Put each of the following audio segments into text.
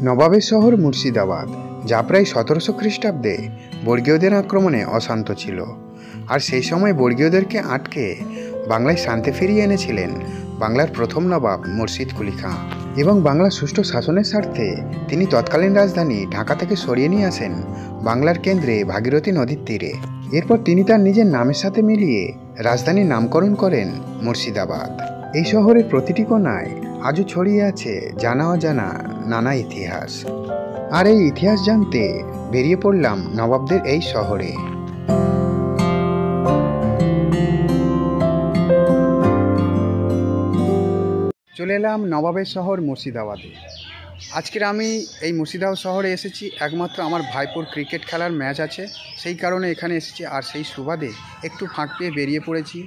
নবাবের শহর মুর্শিদাবাদ, যা প্রায় 1700 খ্রিস্টাব্দে বর্গীয়দের আক্রমণে অশান্ত ছিল। আর সেই সময় বর্গীয়দেরকে আটকে বাংলায় শান্তি ফিরিয়ে এনেছিলেন বাংলার প্রথম নবাব মুর্শিদ কুলি খাঁ। এবং বাংলার সুষ্ঠু শাসনের স্বার্থে তিনি তৎকালীন রাজধানী ঢাকা থেকে সরিয়ে নিয়ে আসেন বাংলার কেন্দ্রে ভাগীরথী নদীর তীরে। এরপর তিনি তার নিজের নামের সাথে মিলিয়ে রাজধানীর নামকরণ করেন মুর্শিদাবাদ। এই শহরের প্রতিটি কোণায় আজও ছড়িয়ে আছে জানা অজানা নানা ইতিহাস। আর এই ইতিহাস জানতে বেরিয়ে পড়লাম নবাবদের এই শহরে। চলে এলাম নবাবের শহর মুর্শিদাবাদে। আজকের আমি এই মুর্শিদাবাদ শহরে এসেছি একমাত্র আমার ভাইপোর ক্রিকেট খেলার ম্যাচ আছে, সেই কারণে এখানে এসেছি। আর সেই সুবাদে একটু ফাঁক পেয়ে বেরিয়ে পড়েছি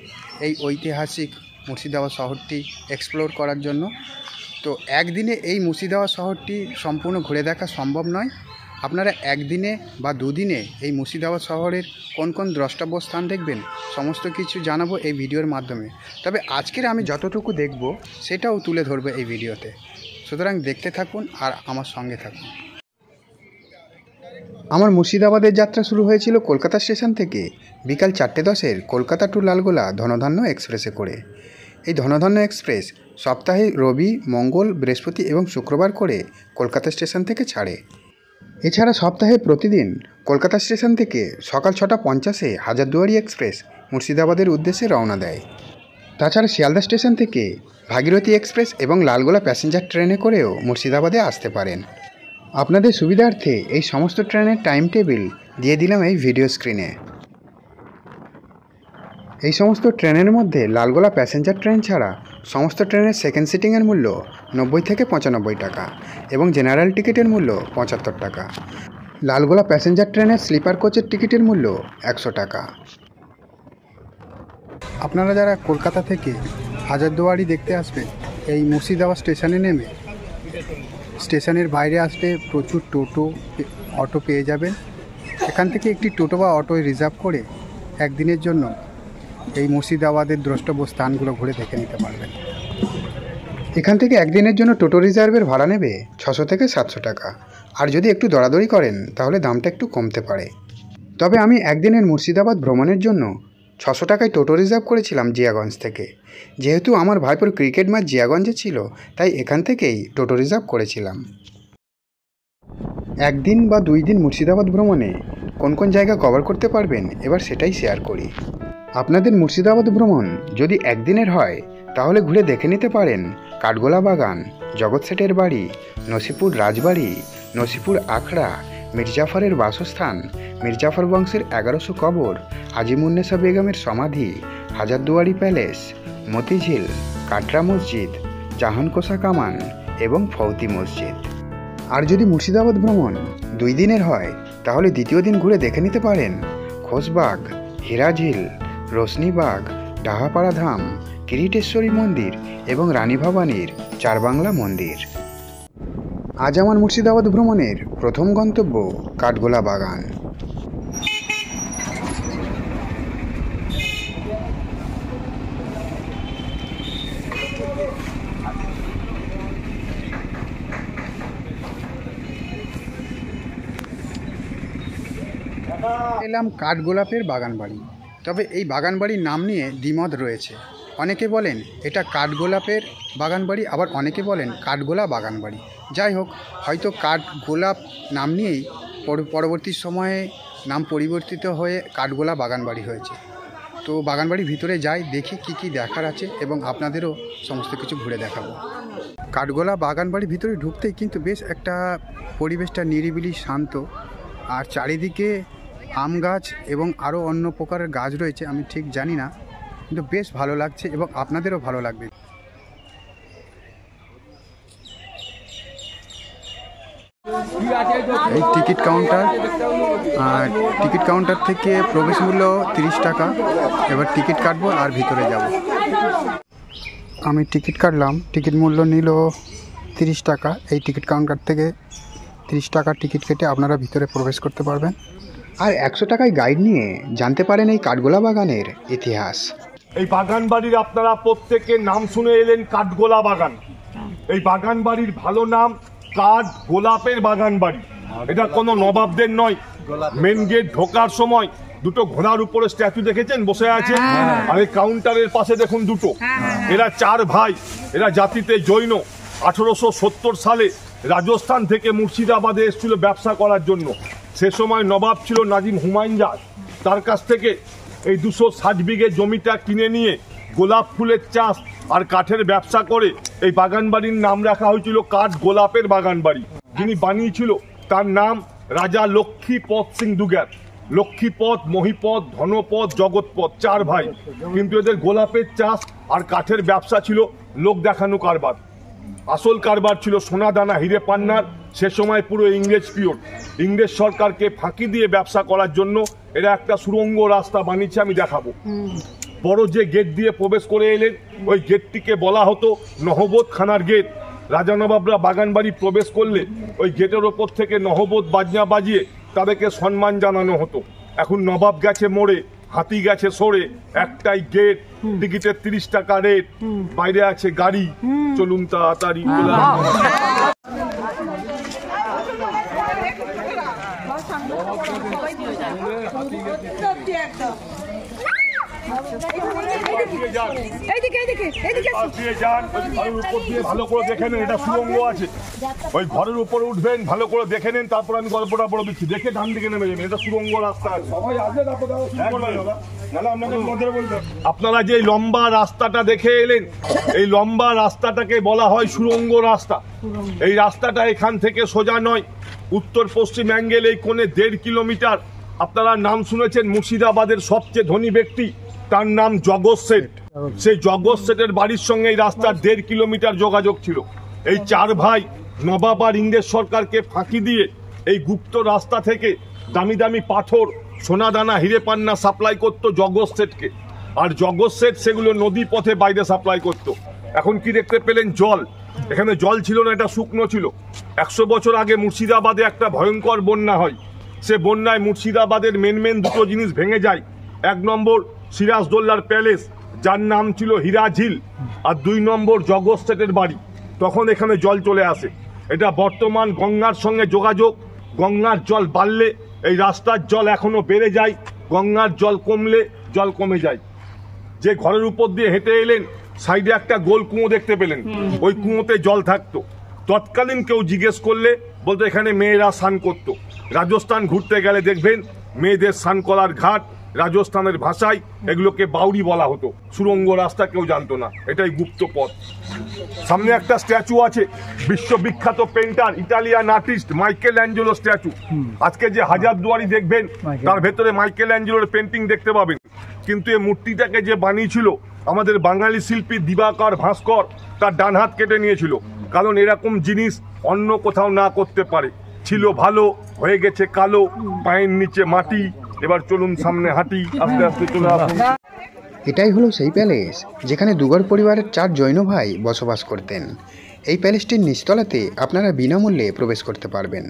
এই ঐতিহাসিক মুর্শিদাবাদ শহরটি এক্সপ্লোর করার জন্য। তো একদিনে এই মুর্শিদাবাদ শহরটি সম্পূর্ণ ঘুরে দেখা সম্ভব নয়। আপনারা একদিনে বা দুদিনে এই মুর্শিদাবাদ শহরের কোন কোন দ্রষ্টব্য স্থান দেখবেন সমস্ত কিছু জানাবো এই ভিডিওর মাধ্যমে। তবে আজকের আমি যতটুকু দেখব সেটাও তুলে ধরবো এই ভিডিওতে, সুতরাং দেখতে থাকুন আর আমার সঙ্গে থাকুন। আমার মুর্শিদাবাদের যাত্রা শুরু হয়েছিল কলকাতা স্টেশন থেকে বিকাল 4:10 কলকাতা টু লালগোলা ধনধান্য এক্সপ্রেসে করে। এই ধনধান্য এক্সপ্রেস সপ্তাহে রবি, মঙ্গল, বৃহস্পতি এবং শুক্রবার করে কলকাতা স্টেশন থেকে ছাড়ে। এছাড়া সপ্তাহে প্রতিদিন কলকাতা স্টেশন থেকে সকাল 6:50 হাজারদুয়ারি এক্সপ্রেস মুর্শিদাবাদের উদ্দেশ্যে রওনা দেয়। তাছাড়া শিয়ালদা স্টেশন থেকে ভাগীরথী এক্সপ্রেস এবং লালগোলা প্যাসেঞ্জার ট্রেনে করেও মুর্শিদাবাদে আসতে পারেন। আপনাদের সুবিধার্থে এই সমস্ত ট্রেনের টাইম টেবিল দিয়ে দিলাম এই ভিডিও স্ক্রিনে। এই সমস্ত ট্রেনের মধ্যে লালগোলা প্যাসেঞ্জার ট্রেন ছাড়া সমস্ত ট্রেনের সেকেন্ড সিটিংয়ের মূল্য 90 থেকে 95 টাকা এবং জেনারেল টিকিটের মূল্য 75 টাকা। লালগোলা প্যাসেঞ্জার ট্রেনের স্লিপার কোচের টিকিটের মূল্য 100 টাকা। আপনারা যারা কলকাতা থেকে হাজারদুয়ারি দেখতে আসবেন, এই মুর্শিদাবাদ স্টেশনে নেমে স্টেশনের বাইরে আসলে প্রচুর টোটো, অটো পেয়ে যাবেন। এখান থেকে একটি টোটো বা অটো রিজার্ভ করে একদিনের জন্য এই মুর্শিদাবাদের দ্রষ্টব্য স্থানগুলো ঘুরে দেখে নিতে পারবেন। এখান থেকে একদিনের জন্য টোটো রিজার্ভের ভাড়া নেবে 600 থেকে 700 টাকা। আর যদি একটু দরাদরি করেন তাহলে দামটা একটু কমতে পারে। তবে আমি একদিনের মুর্শিদাবাদ ভ্রমণের জন্য 600 টাকায় টোটো রিজার্ভ করেছিলাম জিয়াগঞ্জ থেকে। যেহেতু আমার ভাইপোর ক্রিকেট ম্যাচ জিয়াগঞ্জে ছিল, তাই এখান থেকেই টোটো রিজার্ভ করেছিলাম। একদিন বা 2 দিন মুর্শিদাবাদ ভ্রমণে কোন কোন জায়গা কভার করতে পারবেন এবার সেটাই শেয়ার করি। আপনাদের মুর্শিদাবাদ ভ্রমণ যদি একদিনের হয় তাহলে ঘুরে দেখে নিতে পারেন কাঠগোলা বাগান, জগৎ শেঠের বাড়ি, নসিপুর রাজবাড়ি, নসিপুর আখড়া, মির্জাফরের বাসস্থান, মির্জাফর বংশের 1100 কবর, আজিমুন্নেসা বেগমের সমাধি, হাজারদুয়ারি প্যালেস, মতিঝিল, কাটরা মসজিদ, জাহানকোষা কামান এবং ফৌতি মসজিদ। আর যদি মুর্শিদাবাদ ভ্রমণ 2 দিনের হয় তাহলে দ্বিতীয় দিন ঘুরে দেখে নিতে পারেন খোশবাগ, হীরাঝিল, রোশনীবাগ, ডাহাপাড়া ধাম, কিরিটেশ্বরী মন্দির এবং রানী ভবানীর চারবাংলা মন্দির। আজ আমার মুর্শিদাবাদ ভ্রমণের প্রথম গন্তব্য কাঠগোলা বাগান। এলাম কাঠগোলাপের বাগান বাড়ি। তবে এই বাগান বাড়ির নাম নিয়ে দ্বিমত রয়েছে। অনেকে বলেন এটা কাঠগোলাপের বাগান বাড়ি, আবার অনেকে বলেন কাঠগোলা বাগান বাড়ি। যাই হোক, হয়তো কাঠগোলাপ নাম নিয়েই পরবর্তী সময়ে নাম পরিবর্তিত হয়ে কাঠগোলা বাগান বাড়ি হয়েছে। তো বাগান বাড়ির ভিতরে যাই, দেখি কি কি দেখার আছে এবং আপনাদেরও সমস্ত কিছু ঘুরে দেখাবো। কাঠগোলা বাগান বাড়ির ভিতরে ঢুকতেই কিন্তু বেশ একটা পরিবেশটা নিরিবিলি, শান্ত, আর চারিদিকে আম গাছ এবং আরও অন্য প্রকারের গাছ রয়েছে, আমি ঠিক জানি না, কিন্তু বেশ ভালো লাগছে এবং আপনাদেরও ভালো লাগবে। এই টিকিট কাউন্টার, আর টিকিট কাউন্টার থেকে প্রবেশ মূল্য 30 টাকা। এবার টিকিট কাটবো আর ভিতরে যাব। আমি টিকিট কাটলাম, টিকিট মূল্য নিল 30 টাকা। এই টিকিট কাউন্টার থেকে 30 টাকার টিকিট কেটে আপনারা ভিতরে প্রবেশ করতে পারবেন। আর 100 টাকায় গাইড নিয়ে জানতে পারেন এই কাঠগোলা বাগানের ইতিহাস। এই বাগান বাড়ির আপনারা প্রত্যেকের নাম শুনে এলেন কাঠগোলা বাগান। এই বাগান বাড়ির ভালো নাম কাঠ গোলাপের বাগান বাড়ি। এটা কোনো নবাবদের নয়। মেন গেট ঢোকার সময় দুটো ঘোড়ার উপরে স্ট্যাচু দেখেছেন বসে আছে, আর এই কাউন্টারের পাশে দেখুন দুটো। এরা 4 ভাই, এরা জাতিতে জৈন। 1870 সালে রাজস্থান থেকে মুর্শিদাবাদে এসেছিল ব্যবসা করার জন্য। সে সময় নবাব ছিল নাজিম হুমায়ুন। তার কাছ থেকে এই 260 বিঘে জমিটা কিনে নিয়ে গোলাপ ফুলের চাষ আর কাঠের ব্যবসা করে এই বাগান বাড়ির নাম রাখা হয়েছিল কাঠ গোলাপের বাগান বাড়ি। যিনি বানিয়েছিল তার নাম রাজা লক্ষ্মীপদ সিং দুগ্যার। লক্ষ্মীপদ, মহিপদ, ধনপদ, জগৎপদ 4 ভাই, কিন্তু এদের গোলাপের চাষ আর কাঠের ব্যবসা ছিল লোক দেখানো কারবার। আসল কারবার ছিল সোনা দানা হিরে পান্নার। সে সময় পুরো ইংরেজ পিরিয়ড। ইংরেজ সরকারকে ফাঁকি দিয়ে ব্যবসা করার জন্য এরা একটা সুড়ঙ্গ রাস্তা বানিয়েছে, আমি দেখাবো। বড় যে গেট দিয়ে প্রবেশ করে এলেন ওই গেটটিকে বলা হতো নহবত খানার গেট। রাজা নবাবরা বাগান বাড়ি প্রবেশ করলে ওই গেটের ওপর থেকে নহবত বাজনা বাজিয়ে তাদেরকে সম্মান জানানো হতো। এখন নবাব গেছে মোড়ে, হাতি গেছে সরে, একটাই গেট, টিকিটের 30 টাকা রেট, বাইরে আছে গাড়ি। চলুন তাড়াতাড়ি। ভালো করে দেখে নেন, এটা সুড়ঙ্গ আছে। ওই ঘরের উপরে উঠবেন, ভালো করে দেখে নেন, তারপর আমি গল্পটা বলে দিচ্ছি। দেখে ডান দিকে নেমে যাবেন, এটা সুড়ঙ্গ রাস্তা আছে। আপনারা যে লম্বা রাস্তাটা দেখে এলেন, এই লম্বা রাস্তাটাকে বলা হয় সুড়ঙ্গ রাস্তা। এই রাস্তাটা এখান থেকে সোজা নয়, উত্তর পশ্চিম অ্যাঙ্গেল এই কোণে 1.5 কিলোমিটার। আপনারা নাম শুনেছেন মুর্শিদাবাদের সবচেয়ে ধনী ব্যক্তি, তার নাম জগৎ শেঠ। সেই জগৎ শেঠের বাড়ির সঙ্গে এই রাস্তার 1.5 কিলোমিটার যোগাযোগ ছিল। এই 4 ভাই নবাব আর ইংরেজ সরকারকে ফাঁকি দিয়ে এই গুপ্ত রাস্তা থেকে দামি দামি পাথর, সোনা দানা, হিরে পান্না সাপ্লাই করতো জগৎ শেঠকে। আর জগৎ শেঠ সেগুলো নদী পথে বাইরে সাপ্লাই করতো। এখন কি দেখতে পেলেন? জল। এখানে জল ছিল না, এটা শুকনো ছিল। 100 বছর আগে মুর্শিদাবাদে একটা ভয়ঙ্কর বন্যা হয়। সে বন্যায় মুর্শিদাবাদের মেন দুটো জিনিস ভেঙে যায়। 1 নম্বর সিরাজদৌল্লার প্যালেস, যার নাম ছিল হীরা ঝিল, আর 2 নম্বর জগৎ শেঠের বাড়ি। তখন এখানে জল চলে আসে। এটা বর্তমান গঙ্গার সঙ্গে যোগাযোগ। গঙ্গার জল বাড়লে এই রাস্তার জল এখনো বেড়ে যায়, গঙ্গার জল কমলে জল কমে যায়। যে ঘরের উপর দিয়ে হেঁটে এলেন, সাইডে একটা গোল কুয়ো দেখতে পেলেন, ওই কুয়োতে জল থাকতো। তৎকালীন কেউ জিজ্ঞেস করলে বলতো এখানে মেয়েরা স্নান করতো। রাজস্থান ঘুরতে গেলে দেখবেন মেয়েদের স্নান করার ঘাট, রাজস্থানের ভাষায় এগুলোকে বাউরি বলা হতো। সুড়ঙ্গ রাস্তা কেউ জানতো না, এটাই গুপ্ত পথ। সামনে একটা স্ট্যাচু আছে, বিশ্ববিখ্যাত painter, Italian artist Michael Angelo statue. আজকে যে হাজারদুয়ারি দেখবেন তার ভেতরে মাইকেল অ্যাঞ্জেলোর পেন্টিং দেখতে পাবেন। কিন্তু এই মূর্তিটাকে যে বানিয়েছিল আমাদের বাঙালি শিল্পী দিবাকর ভাস্কর, তার ডান হাত কেটে নিয়েছিল, কারণ এরকম জিনিস অন্য কোথাও না করতে পারে। ছিল ভালো, হয়ে গেছে কালো, পায়ের নিচে মাটি। এবার চলুন সামনে হাঁটি, আস্তে আস্তে চলে আসুন। এটাই হলো সেই প্যালেস যেখানে দুগর পরিবারের 4 জৈন ভাই বসবাস করতেন। এই প্যালেসটির নিচতলাতে আপনারা বিনামূল্যে প্রবেশ করতে পারবেন,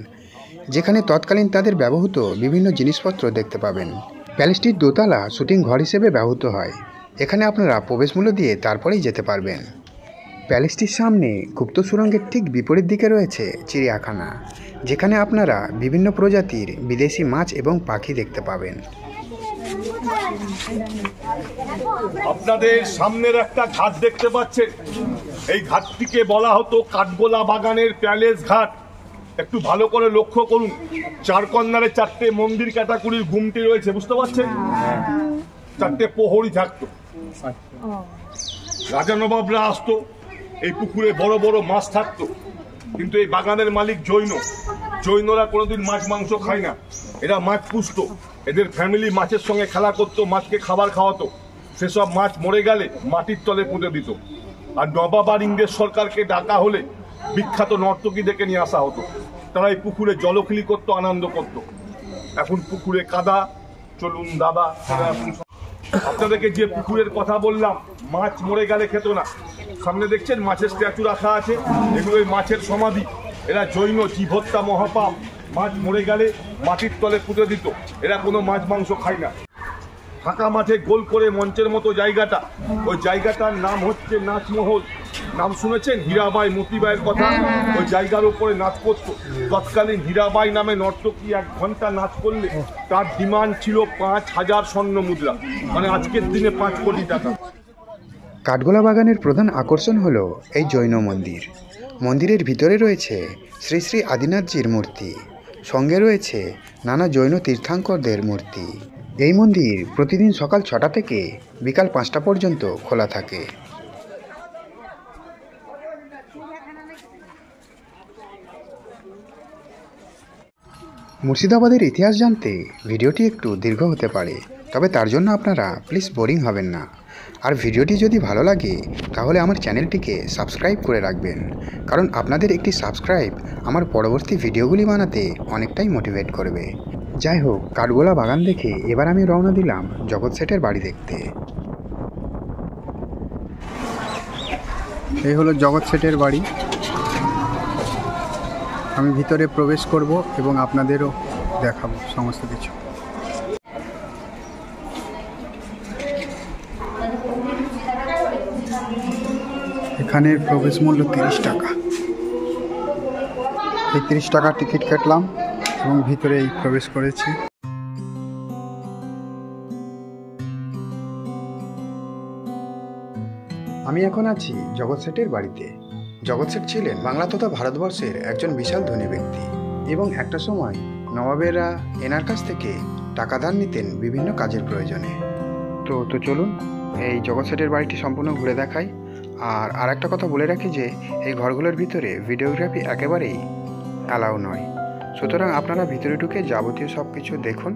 যেখানে তৎকালীন তাদের ব্যবহৃত বিভিন্ন জিনিসপত্র দেখতে পাবেন। প্যালেসটির দোতলা শুটিং ঘর হিসেবে ব্যবহৃত হয়। এখানে আপনারা প্রবেশ মূল্য দিয়ে তারপরেই যেতে পারবেন। প্যালেসটির সামনে গুপ্ত সুড়ঙ্গের ঠিক বিপরীত দিকে রয়েছে চিড়িয়াখানা, যেখানে আপনারা বিভিন্ন প্রজাতির বিদেশি মাছ এবং পাখি দেখতে পাবেন। আপনাদের সামনের একটা ঘাট দেখতে পাচ্ছেন, এই ঘাটটিকে বলা হতো কাঠগোলা বাগানের প্যালেস ঘাট। একটু ভালো করে লক্ষ্য করুন, 4 কর্নারে 4টে মন্দির ক্যাটাগরির গুমটি রয়েছে, বুঝতে পারছেন? 4টে প্রহরী থাকতো। রাজা নবাবরা আসতো, এই পুকুরে বড় বড় মাছ থাকতো। কিন্তু এই বাগানের মালিক জৈনরা কোনোদিন মাছ মাংস খায় না, এরা মাছ পুষতো। এদের ফ্যামিলি মাছের সঙ্গে খেলা করতো, মাছকে খাবার খাওয়াতো। সেসব মাছ মরে গেলে মাটির তলে পুঁতে দিত। আর নবাব আর ইংরেজ সরকারকে ডাকা হলে বিখ্যাত নর্তকী ডেকে নিয়ে আসা হতো। তারা এই পুকুরে জলখিলি করতো, আনন্দ করতো। এখন পুকুরে কাদা। চলুন দাদা, আপনাদেরকে যে পুকুরের কথা বললাম, মাছ মরে গেলে খেত না। সামনে দেখছেন মাছের স্ট্যাচু রাখা আছে, এগুলো ওই মাছের সমাধি। এরা জৈন, জীবহত্যা মহাপাপ। মাছ মরে গেলে মাটির তলে পুঁতে দিত। এরা কোনো মাছ মাংস খায় না। ফাঁকা মাঠে গোল করে মঞ্চের মতো জায়গাটা, ওই জায়গাটার নাম হচ্ছে নাচমহল। নাম শুনেছেন? হীরাবাই, মতিবাইয়ের কথা। ওই জায়গার উপরে নাচ করতো। তৎকালীন হীরাবাই নামে নর্তকী 1 ঘন্টা নাচ করলে তার ডিমান্ড ছিল 5,000 স্বর্ণ মুদ্রা, মানে আজকের দিনে 5 কোটি টাকা। কাঠগোলা বাগানের প্রধান আকর্ষণ হলো এই জৈন মন্দির। মন্দিরের ভিতরে রয়েছে শ্রী শ্রী আদিনাথজির মূর্তি, সঙ্গে রয়েছে নানা জৈন তীর্থাঙ্করদের মূর্তি। এই মন্দির প্রতিদিন সকাল 6টা থেকে বিকাল 5টা পর্যন্ত খোলা থাকে। মুর্শিদাবাদের ইতিহাস জানতে ভিডিওটি একটু দীর্ঘ হতে পারে, তবে তার জন্য আপনারা প্লিজ বোরিং হবেন না। আর ভিডিওটি যদি ভালো লাগে তাহলে আমার চ্যানেলটিকে সাবস্ক্রাইব করে রাখবেন, কারণ আপনাদের একটি সাবস্ক্রাইব আমার পরবর্তী ভিডিওগুলি বানাতে অনেকটাই মোটিভেট করবে। যাই হোক, কাঠগোলা বাগান দেখে এবার আমি রওনা দিলাম জগৎ শেঠের বাড়ি দেখতে। এই হলো জগৎ শেঠের বাড়ি। আমি ভিতরে প্রবেশ করব এবং আপনাদেরও দেখাবো সমস্ত কিছু। এখানের প্রবেশ মূল্য 30 টাকা। এই 30 টাকার টিকিট কাটলাম এবং ভিতরে প্রবেশ করেছি। আমি এখন আছি জগৎ শেঠের বাড়িতে। জগৎ শেঠ ছিলেন বাংলা তথা ভারতবর্ষের একজন বিশাল ধনী ব্যক্তি এবং একটা সময় নবাবেরা এনার কাছ থেকে টাকা ধার নিতেন বিভিন্ন কাজের প্রয়োজনে। তো চলুন এই জগৎ শেঠের বাড়িটি সম্পূর্ণ ঘুরে দেখাই। আর একটা কথা বলে রাখি যে এই ঘরগুলোর ভিতরে ভিডিওগ্রাফি একেবারেই অ্যালাউ নয়, সুতরাং আপনারা ভিতরে ঢুকে যাবতীয় সব কিছু দেখুন,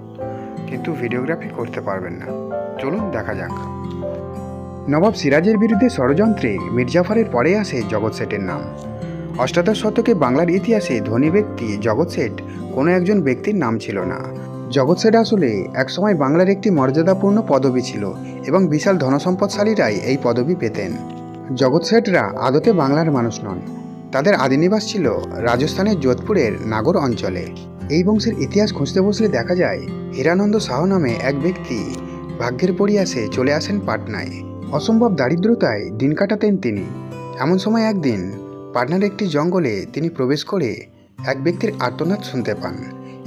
কিন্তু ভিডিওগ্রাফি করতে পারবেন না। চলুন দেখা যাক। নবাব সিরাজের বিরুদ্ধে ষড়যন্ত্রে মির্জাফরের পরে আসে জগৎ শেঠের নাম। অষ্টাদশ শতকে বাংলার ইতিহাসে ধনী ব্যক্তি জগৎ শেঠ কোনো একজন ব্যক্তির নাম ছিল না। জগৎ শেঠ আসলে একসময় বাংলার একটি মর্যাদাপূর্ণ পদবি ছিল এবং বিশাল ধনসম্পদশালীরাই এই পদবি পেতেন। জগৎ শেঠরা আদতে বাংলার মানুষ নন, তাদের আদিনিবাস ছিল রাজস্থানের যোধপুরের নাগর অঞ্চলে। এই বংশের ইতিহাস খুঁজতে বসলে দেখা যায় হীরানন্দ শাহ নামে এক ব্যক্তি ভাগ্যের পরিহাসে চলে আসেন পাটনায়। অসম্ভব দারিদ্রতায় দিন কাটাতেন তিনি। এমন সময় একদিন পাটনার একটি জঙ্গলে তিনি প্রবেশ করে এক ব্যক্তির আর্তনাদ শুনতে পান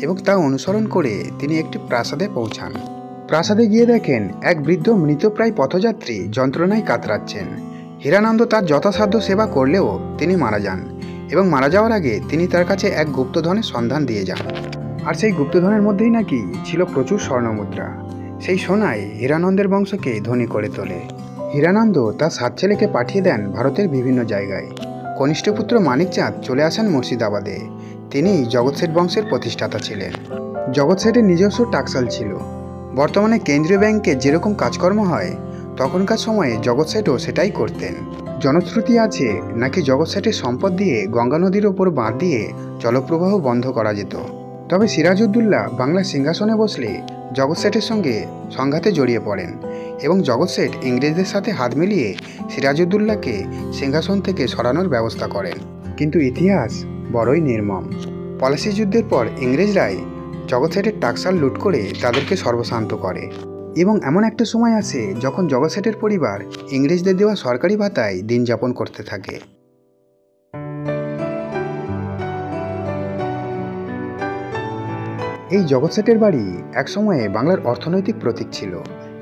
এবং তা অনুসরণ করে তিনি একটি প্রাসাদে পৌঁছান। প্রাসাদে গিয়ে দেখেন এক বৃদ্ধ মৃতপ্রায় পথযাত্রী যন্ত্রণায় কাতরাচ্ছেন। হীরানন্দ তার যথাসাধ্য সেবা করলেও তিনি মারা যান এবং মারা যাওয়ার আগে তিনি তার কাছে এক গুপ্তধনের সন্ধান দিয়ে যান। আর সেই গুপ্তধনের মধ্যেই নাকি ছিল প্রচুর স্বর্ণমুদ্রা। সেই সোনায় হীরানন্দের বংশকে ধনী করে তোলে। হীরানন্দ তার 7 ছেলেকে পাঠিয়ে দেন ভারতের বিভিন্ন জায়গায়। কনিষ্ঠ পুত্র মানিকচাঁদ চলে আসেন মুর্শিদাবাদে। তিনি জগৎ শেঠ বংশের প্রতিষ্ঠাতা ছিলেন। জগৎ শেঠের নিজস্ব টাকশাল ছিল। বর্তমানে কেন্দ্রীয় ব্যাংকে যেরকম কাজকর্ম হয় তখনকার সময়ে জগৎ শেঠও সেটাই করতেন। জনশ্রুতি আছে নাকি জগৎ শেঠের সম্পদ দিয়ে গঙ্গা নদীর ওপর বাঁধ দিয়ে জলপ্রবাহ বন্ধ করা যেত। তবে সিরাজউদ্দৌলা বাংলার সিংহাসনে বসলে জগৎ শেঠের সঙ্গে সংঘাতে জড়িয়ে পড়েন এবং জগৎ শেঠ ইংরেজদের সাথে হাত মিলিয়ে সিরাজউদ্দৌলাকে সিংহাসন থেকে সরানোর ব্যবস্থা করেন। কিন্তু ইতিহাস বড়ই নির্মম। পলাশী যুদ্ধের পর ইংরেজরাই জগৎ শেঠের টাকশাল লুট করে তাদেরকে সর্বশান্ত করে এবং এমন একটা সময় আসে যখন জগৎ শেঠের পরিবার ইংরেজদের দেওয়া সরকারি ভাতায় দিন যাপন করতে থাকে। এই জগৎ শেঠের বাড়ি একসময়ে বাংলার অর্থনৈতিক প্রতীক ছিল।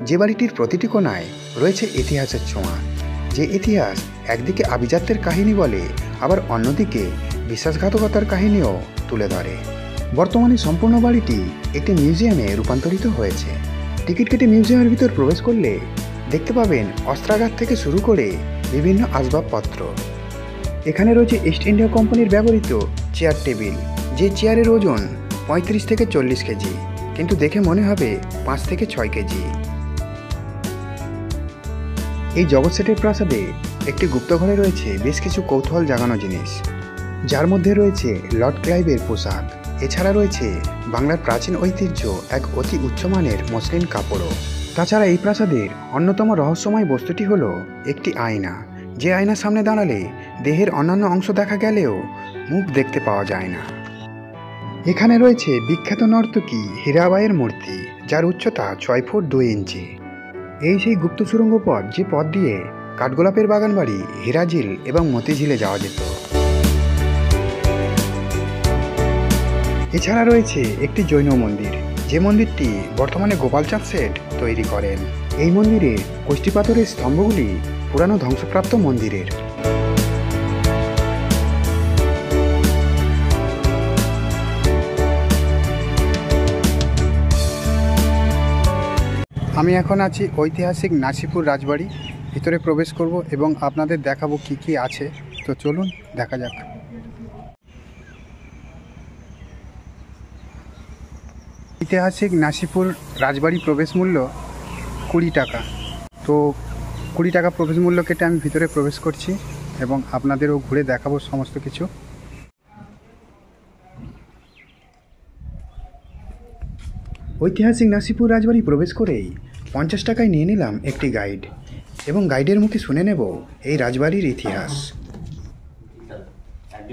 যে বাড়িটির প্রতিটি কোণায় রয়েছে ইতিহাসের ছোঁয়া। যে ইতিহাস একদিকে আভিজাত্যের কাহিনী বলে, আবার অন্যদিকে বিশ্বাসঘাতকতার কাহিনীও তুলে ধরে। বর্তমানে সম্পূর্ণ বাড়িটি একটি মিউজিয়ামে রূপান্তরিত হয়েছে। টিকিট কেটে মিউজিয়ামের ভিতর প্রবেশ করলে দেখতে পাবেন অস্ত্রাগার থেকে শুরু করে বিভিন্ন আসবাবপত্র। এখানে রয়েছে ইস্ট ইন্ডিয়া কোম্পানির ব্যবহৃত চেয়ার টেবিল, যে চেয়ারের ওজন 35 থেকে 40 কেজি, কিন্তু দেখে মনে হবে 5 থেকে 6 কেজি। এই জগৎ শেঠের প্রাসাদে একটি গুপ্তঘরে রয়েছে বেশ কিছু কৌতূহল জাগানো জিনিস, যার মধ্যে রয়েছে লর্ড ক্লাইভের পোশাক। এছাড়া রয়েছে বাংলার প্রাচীন ঐতিহ্য এক অতি উচ্চমানের মসলিন কাপড়ও। তাছাড়া এই প্রাসাদের অন্যতম রহস্যময় বস্তুটি হলো একটি আয়না, যে আয়নার সামনে দাঁড়ালে দেহের অন্যান্য অংশ দেখা গেলেও মুখ দেখতে পাওয়া যায় না। এখানে রয়েছে বিখ্যাত নর্তকী হীরাবাইয়ের মূর্তি, যার উচ্চতা 6 ফুট 2 ইঞ্চি। এই সেই গুপ্ত সুড়ঙ্গ পথ, যে পথ দিয়ে কাঠগোলাপের বাগান বাড়ি, হীরাঝিল এবং মতিঝিলে যাওয়া যেত। এছাড়া রয়েছে একটি জৈন মন্দির, যে মন্দিরটি বর্তমানে গোপালচাঁদ শেঠ তৈরি করেন। এই মন্দিরে কষ্টি পাথরের স্তম্ভগুলি পুরানো ধ্বংসপ্রাপ্ত মন্দিরের। আমি এখন আছি ঐতিহাসিক নাসিপুর রাজবাড়ি। ভিতরে প্রবেশ করব এবং আপনাদের দেখাবো কি কি আছে। তো চলুন দেখা যাক। ঐতিহাসিক নাসিপুর রাজবাড়ি প্রবেশ মূল্য 20 টাকা। তো 20 টাকা প্রবেশ মূল্য কেটে আমি ভিতরে প্রবেশ করছি এবং আপনাদেরও ঘুরে দেখাবো সমস্ত কিছু। ঐতিহাসিক নাসিপুর রাজবাড়ি প্রবেশ করেই 50 টাকায় নিয়ে নিলাম একটি গাইড এবং গাইডের মুখে শুনে নেব এই রাজবাড়ির ইতিহাস।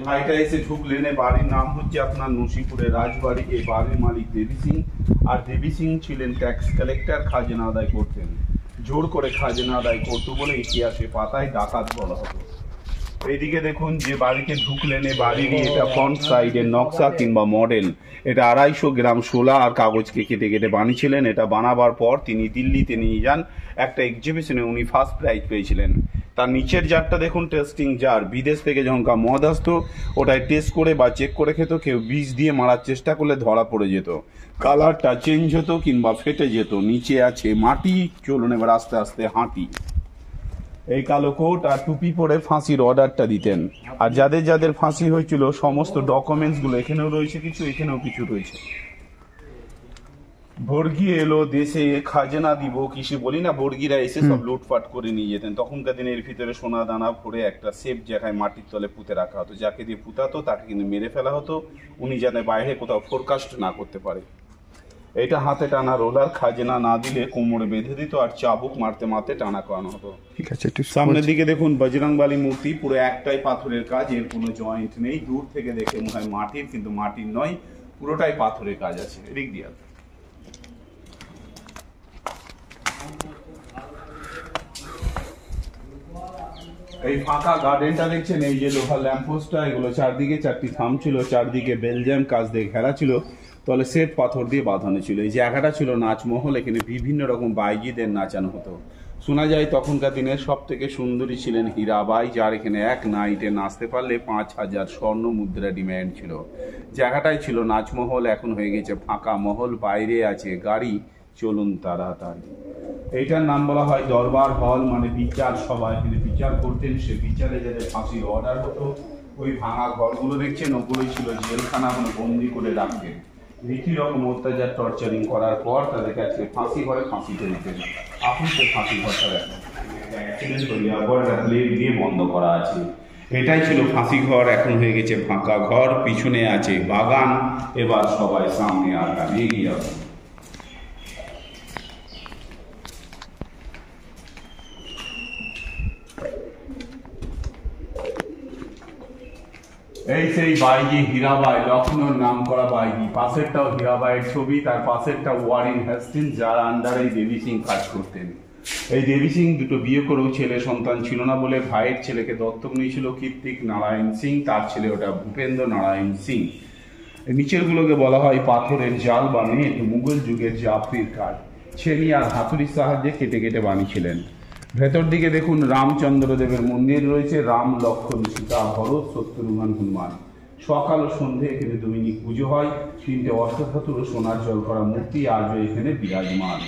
বাড়িটা এসে ঢুকলেন, বাড়ির নাম হচ্ছে আপনার নসিপুরের রাজবাড়ি। এই বাড়ির মালিক দেবী সিং, আর দেবী সিং ছিলেন ট্যাক্স কালেক্টর, খাজনা আদায় করতেন। জোর করে খাজনা আদায় করতো বলে ইতিহাসে পাতায় ডাকাত বলা হতো। এইদিকে দেখুন, যে বাড়িতে ঢুকলেন, এই বাড়িরই এটা ফ্রন্ট সাইডের নকশা কিংবা মডেল। এটা 250 গ্রাম শোলা আর কাগজকে কেটে কেটে বানিয়েছিলেন। এটা বানাবার পর তিনি দিল্লিতে নিয়ে যান, একটা এক্সিবিশনে উনি ফার্স্ট প্রাইজ পেয়েছিলেন। তার নিচের জারটা দেখুন, টেস্টিং জার। বিদেশ থেকে যখন মদ আসতো, ওটাই টেস্ট করে বা চেক করে খেত। কেউ বিষ দিয়ে মারার চেষ্টা করলে ধরা পড়ে যেত, কালারটা চেঞ্জ হতো কিংবা ফেটে যেত। নিচে আছে মাটি। চলুন এবার আস্তে আস্তে হাঁটি। এই কালো কোট আর টুপি পরে ফাঁসির অর্ডারটা দিতেন। আর যাদের যাদের ফাঁসি হয়েছিল সমস্ত ডকুমেন্টসগুলো এখানেও রয়েছে, কিছু এখানেও কিছু রয়েছে। বর্গী এলো দেশে, খাজনা দিব কিছু বলি না, বর্গীরা এসে সব লুটপাট করে নিয়ে যেতেন। তখনকার দিনে এর ভিতরে সোনা দানা ভরে একটা সেফ জায়গায় মাটির তলে পুঁতে রাখা হতো। যাকে দিয়ে পুঁতাতো তাকে কিন্তু মেরে ফেলা হতো, উনি যাতে বাইরে কোথাও ফোরকাস্ট না করতে পারে। এটা হাতে টানা রোলার, খাজনা না দিলে কোমরে বেঁধে দিত আর চাবুক মারতে মারতে টানা করানো হতো। ঠিক আছে, একটু সামনের দিকে দেখুন বজরংবলী মূর্তি, পুরো একটাই পাথরের কাজ, এর কোনো জয়েন্ট নেই। দূর থেকে দেখে মনে হয় মাটির, কিন্তু মাটির নয়, পুরোটাই পাথরের কাজ আছে। এদিক দিয়ে এই ফাঁকা গার্ডেনটা দেখছেন, এই যে লোহার ল্যাম্পপোস্টটা, এগুলো চারদিকে 4টি থাম ছিল, চারদিকে বেলজিয়াম কাজ দিয়ে ঘেরা ছিল, তলে শ্বেত পাথর দিয়ে বাঁধানো ছিল। এই জায়গাটা ছিল নাচমহল, এখানে বিভিন্ন রকম বাইজিদের নাচানো হতো। শোনা যায় তখনকার দিনের সব থেকে সুন্দরী ছিলেন হীরাবাই, যার এখানে এক নাইটে নাচতে পারলে 5000 স্বর্ণ মুদ্রা ডিম্যান্ড ছিল। জায়গাটাই ছিল নাচমহল, এখন হয়ে গেছে ফাঁকা মহল। বাইরে আছে গাড়ি, চলুন তাড়াতাড়ি। এইটার নাম বলা হয় দরবার হল, মানে বিচার সভা। এখানে বিচার করতেন, সে বিচারে যাদের ফাঁসির অর্ডার হতো, ওই ভাঙা ঘরগুলো দেখছেন, ওগুলোই ছিল জেলখানা, মানে বন্দি করে রাখতেন। রীতি রকম অত্যাচার টর্চারিং করার পর তাদেরকে আজকে ফাঁসি ঘরে ফাঁসিতে দিতেন। আপনি তো ফাঁসি ঘরটা দেখেন, প্লেট দিয়ে বন্ধ করা আছে। এটাই ছিল ফাঁসি ঘর, এখন হয়ে গেছে ফাঁকা ঘর। পিছনে আছে বাগান। এবার সবাই সামনে আগান, এগিয়ে আসুন। এই সেই বাইজি হীরাবাই, লখনৌর নাম করা বাইজি। পাশেরটাও হীরাবাইয়ের ছবি, তার পাশেরটা ওয়ারেন হেস্টিংস, যার আন্ডারে দেবী সিং কাজ করতেন। এই দেবী সিং দুটো বিয়ে করেও ছেলে সন্তান ছিল না বলে ভাইয়ের ছেলেকে দত্তক নিয়েছিল কীর্তিক নারায়ণ সিং, তার ছেলে ওটা ভূপেন্দ্র নারায়ণ সিং। নিচেরগুলোকে বলা হয় পাথরের জাল বা নেট, মুঘল যুগের জাফরির কাজ। ছেনি আর হাতুড়ির সাহায্যে কেটে কেটে বানিয়েছিলেন। ভেতর দিকে দেখুন রামচন্দ্র দেবের মন্দির রয়েছে, রাম লক্ষ্মণ সীতা ভরত শত্রুঘ্ন হনুমান। সকাল ও সন্ধে এখানে দৈনিক পুজো হয়। 3টে অষ্টধাতুর ও সোনার জল করা মূর্তি আজও এখানে বিরাজমান।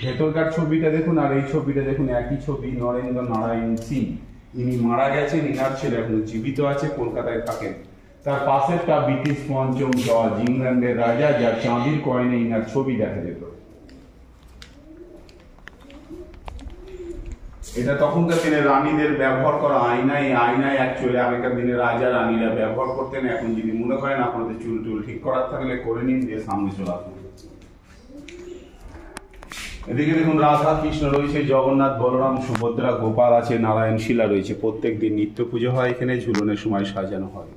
ভেতরকার ছবিটা দেখুন আর এই ছবিটা দেখুন, একই ছবি, নরেন্দ্র নারায়ণ সিং। ইনি মারা গেছেন, ইনার ছেলে এখন জীবিত আছে, কলকাতায় থাকেন। তার পাশেরটা ব্রিটিশ পঞ্চম জর্জ, ইংল্যান্ডের রাজা, যার চাঁদির কয়েনে ইনার ছবি দেখা যেত। এটা তখনকার দিনে রানীদের ব্যবহার করা আয়না। এই আয়নায় অ্যাকচুয়ালি আগেকার দিনে রাজা রানীরা ব্যবহার করতেন। এখন যদি মনে করেন আপনাদের চুল টুল ঠিক করার থাকলে করে নিন, দিয়ে সামনে চলে আসুন। এদিকে দেখুন রাধা কৃষ্ণ রয়েছে, জগন্নাথ বলরাম সুভদ্রা গোপাল আছে, নারায়ণ শিলা রয়েছে। প্রত্যেক দিন নিত্য পুজো হয় এখানে, ঝুলনের সময় সাজানো হয়।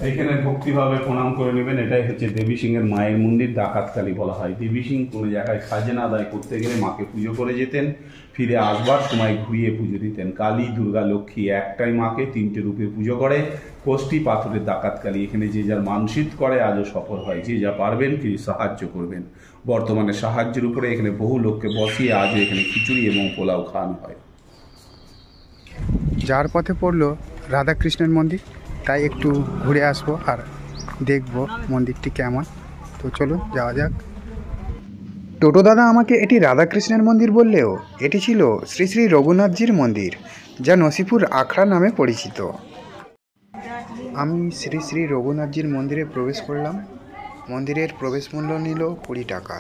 এখানে ভক্তিভাবে প্রণাম করে নেবেন। এটাই হচ্ছে দেবী সিংহের মায়ের মন্দির, ডাকাতকালী বলা হয়। দেবী সিং কোনো জায়গায় খাজনা আদায় করতে গেলে মাকে পুজো করে যেতেন, ফিরে আসবার সময় ঘুরিয়ে পুজো দিতেন। কালী, দুর্গা, লক্ষ্মী একটাই মাকে তিনটে রূপে পুজো করে। কোষ্ঠী পাথরের ডাকাতকালী। এখানে যে যার মানসিক করে আজও সফল হয়। যে যা পারবেন কিছু সাহায্য করবেন। বর্তমানে সাহায্যের উপরে এখানে বহু লোককে বসিয়ে আজও এখানে খিচুড়ি এবং পোলাও খাওয়ানো হয়। যার পথে পড়লো রাধাকৃষ্ণের মন্দির, তাই একটু ঘুরে আসবো আর দেখবো মন্দিরটি কেমন। তো চলুন যাওয়া যাক। টোটো দাদা আমাকে এটি রাধাকৃষ্ণের মন্দির বললেও এটি ছিল শ্রী শ্রী রঘুনাথজির মন্দির, যা নসিপুর আখড়া নামে পরিচিত। আমি শ্রী শ্রী রঘুনাথজির মন্দিরে প্রবেশ করলাম। মন্দিরের প্রবেশ মূল্য নিল 20 টাকা।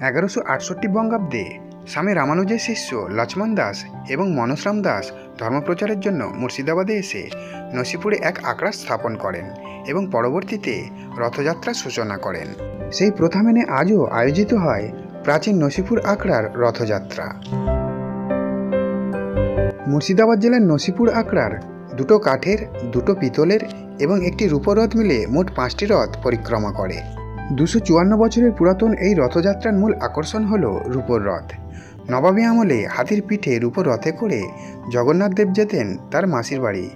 1168 বঙ্গাব্দে স্বামী রামানুজের শিষ্য লক্ষ্মণ দাস এবং মনসরাম দাস ধর্মপ্রচারের জন্য মুর্শিদাবাদে এসে নসিপুরে এক আখড়া স্থাপন করেন এবং পরবর্তীতে রথযাত্রার সূচনা করেন। সেই প্রথা মেনে আজও আয়োজিত হয় প্রাচীন নসিপুর আখড়ার রথযাত্রা। মুর্শিদাবাদ জেলার নসিপুর আখড়ার 2টো কাঠের, 2টো পিতলের এবং একটি রূপোর রথ মিলে মোট 5টি রথ পরিক্রমা করে। 254 বছরের পুরাতন এই রথযাত্রার মূল আকর্ষণ হল রূপোর রথ। নবাবী আমলে হাতির পিঠে রূপোর রথে করে জগন্নাথ দেব যেতেন তার মাসির বাড়ি,